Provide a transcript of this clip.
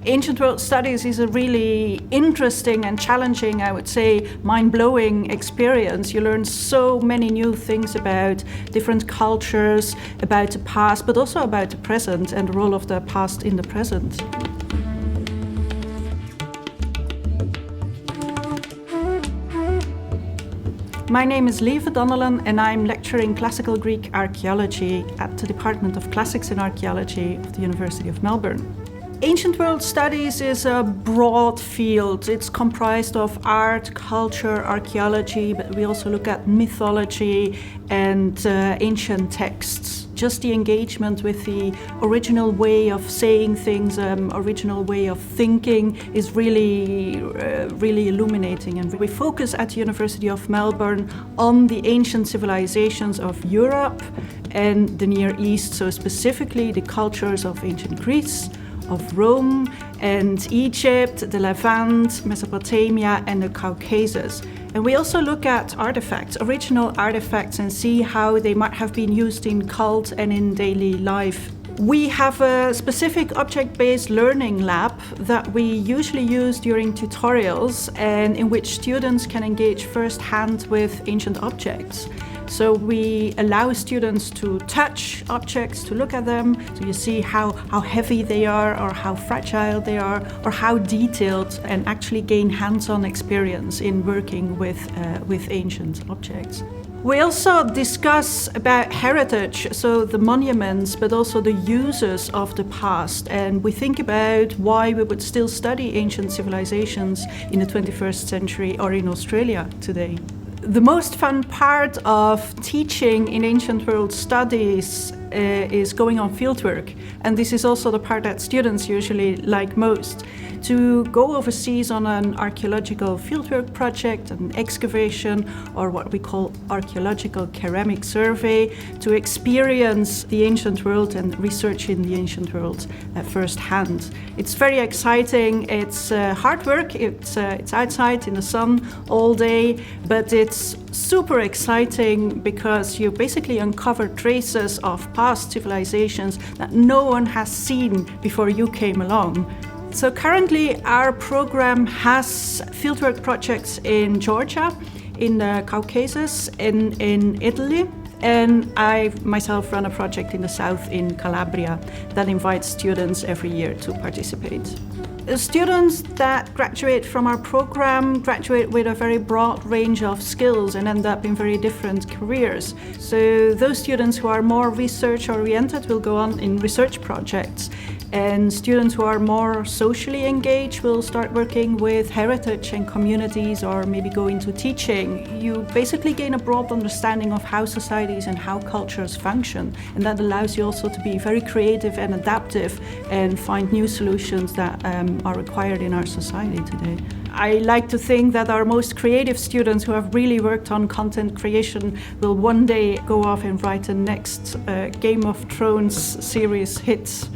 Ancient world studies is a really interesting and challenging, I would say, mind-blowing experience. You learn so many new things about different cultures, about the past, but also about the present and the role of the past in the present. My name is Lieve Donnellan and I'm lecturing Classical Greek Archaeology at the Department of Classics and Archaeology of the University of Melbourne. Ancient world studies is a broad field. It's comprised of art, culture, archaeology, but we also look at mythology and ancient texts. Just the engagement with the original way of saying things, original way of thinking is really illuminating. And we focus at the University of Melbourne on the ancient civilizations of Europe and the Near East, so specifically the cultures of ancient Greece, of Rome and Egypt, the Levant, Mesopotamia and the Caucasus. And we also look at artifacts, original artifacts, and see how they might have been used in cult and in daily life. We have a specific object-based learning lab that we usually use during tutorials and in which students can engage firsthand with ancient objects. So we allow students to touch objects, to look at them, so you see how heavy they are or how fragile they are or how detailed, and actually gain hands-on experience in working with ancient objects. We also discuss about heritage, so the monuments, but also the uses of the past. And we think about why we would still study ancient civilizations in the 21st century or in Australia today. The most fun part of teaching in ancient world studies is going on fieldwork, and this is also the part that students usually like most. To go overseas on an archaeological fieldwork project, an excavation, or what we call archaeological ceramic survey, to experience the ancient world and research in the ancient world firsthand. It's very exciting. It's hard work. It's outside in the sun all day, but it's super exciting because you basically uncover traces of past civilizations that no one has seen before you came along. So currently our program has fieldwork projects in Georgia, in the Caucasus, in Italy, and I myself run a project in the south in Calabria that invites students every year to participate. The students that graduate from our program graduate with a very broad range of skills and end up in very different careers. So those students who are more research oriented will go on in research projects, and students who are more socially engaged will start working with heritage and communities or maybe go into teaching. You basically gain a broad understanding of how societies and how cultures function, and that allows you also to be very creative and adaptive and find new solutions that are required in our society today. I like to think that our most creative students who have really worked on content creation will one day go off and write the next Game of Thrones series hit.